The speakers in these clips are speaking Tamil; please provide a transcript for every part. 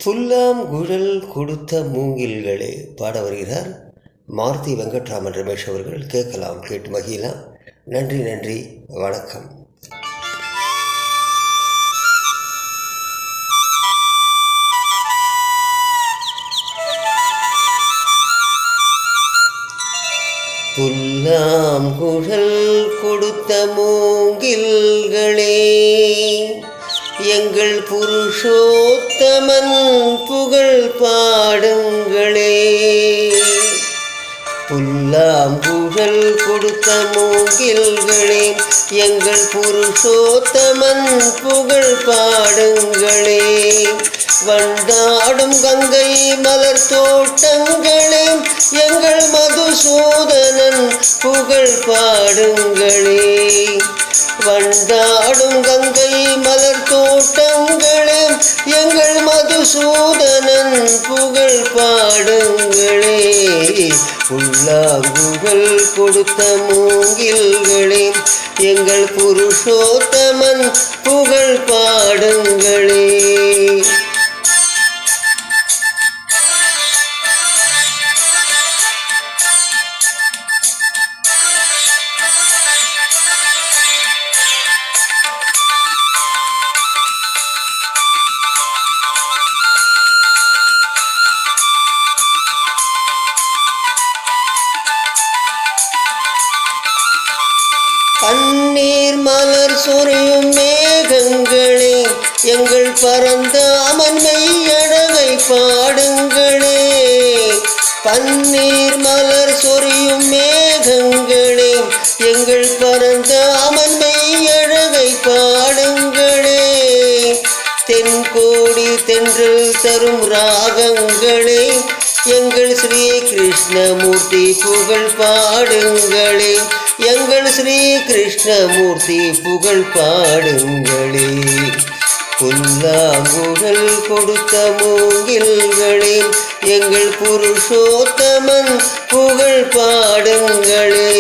புல்லாங்குழல் கொடுத்த மூங்கில்களே பாட வருகிறார் மாருதி வெங்கட்ராமன் ரமேஷ் அவர்கள். கேட்கலாம், கேட்டு மகிழலாம். நன்றி நன்றி, வணக்கம். புல்லாங்குழல் கொடுத்த மூங்கில்களே, எங்கள் புருஷோத்தமன் புகழ் பாடுங்களே. புல்லாங்குழல் கொடுத்த மூங்கில்களே, எங்கள் புருஷோத்தமன் புகழ் பாடுங்களே. வண்டாடும் கங்கை மலர் தோட்டங்களே, எங்கள் மதுசூதனன் புகழ் பாடுங்களே. வண்டாடும் கங்கை மலர் தோட்டங்களே, எங்கள் மதுசூதனன் புகழ் பாடுங்களே. புல்லாங்குழல் கொடுத்த மூங்கில்களே, எங்கள் புருஷோத்தமன் புகழ் பாடுங்களே. பன்னீர் மலர் சொரியும் மேகங்களே, எங்கள் பரந்த அமன்மை அழகை பாடுங்களே. பன்னீர் மலர் சொரியும் மேகங்களே, எங்கள் பரந்த அமன்மை அழகை பாடுங்களே. தென்கோடி தென்றல் தரும் ராகங்களே, எங்கள் ஸ்ரீ கிருஷ்ணமூர்த்தி புகழ் பாடுங்களே. எங்கள் ஸ்ரீ கிருஷ்ணமூர்த்தி புகழ் பாடுங்களே. புல்லாங்குழல் கொடுத்த மூங்கில்களே, எங்கள் புருஷோத்தமன் புகழ் பாடுங்களே.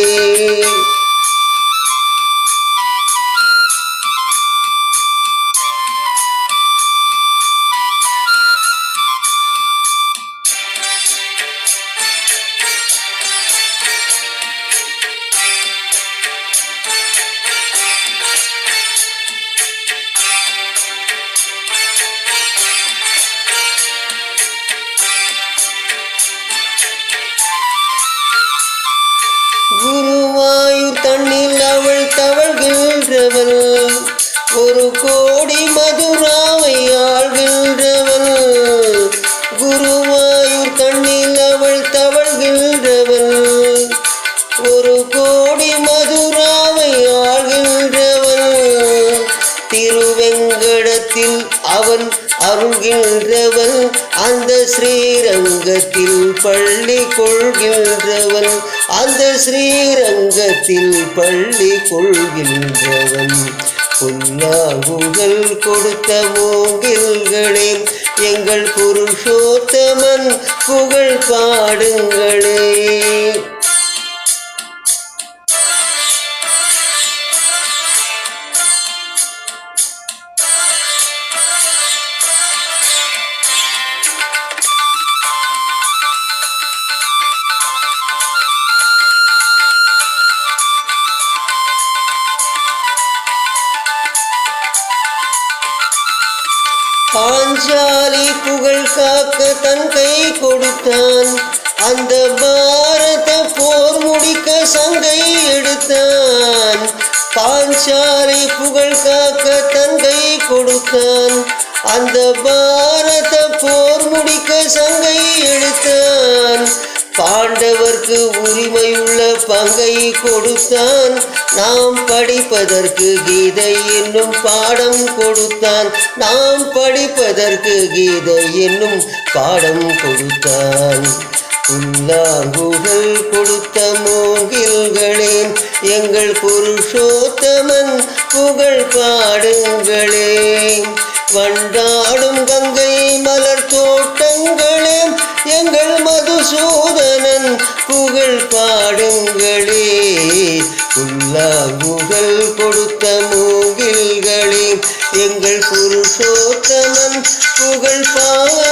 குருவாயூர் தண்ணில் அவள் தவழ்கின்றவள், ஒரு கோடி மதுராவை ஆள்கின்றவள். குருவாயூர் தண்ணில் அவள் தவழ்கின்றவள், ஒரு கோடி மதுராவை ஆள்கின்றவள். திருவெங்கடத்தில் அவன் அருள்கின்றவன், அந்த ஸ்ரீரங்கத்தில் பள்ளி கொள்கின்றவன். அந்த ஸ்ரீரங்கத்தில் பள்ளி கொள்கின்றவன். புல்லாங்குழல் கொடுத்த மூங்கில்களே, எங்கள் புருஷோத்தமன் புகழ் பாடுங்களே. பாஞ்சாலி புகழ் காக்க தன் கை கொடுத்தான், அந்த பாரத போர் முடிக்க சங்கை எடுத்தான். பாஞ்சாலி புகழ் காக்க தன் கை கொடுத்தான், அந்த பாரத போர் முடிக்க சங்கை எடுத்தான். பாண்டவர்க்கு உரிமையுள்ள பங்கை கொடுத்தான், நாம் படிப்பதற்கு கீதை என்னும் பாடம் கொடுத்தான். நாம் படிப்பதற்கு கீதை என்னும் பாடம் கொடுத்தான். புல்லாங்குழல் கொடுத்த மூங்கில்களே, எங்கள் புருஷோத்தமன் புகழ் பாடுங்களே. வண்டாடும் கங்கை மலர் தோட்டங்களே, எங்கள் மதுசூதனன் புகழ் பாடுங்களே. புல்லாங்குழல் கொடுத்த மூங்கில்களே, எங்கள் புருஷோத்தமன் புகழ் பாடுங்களே.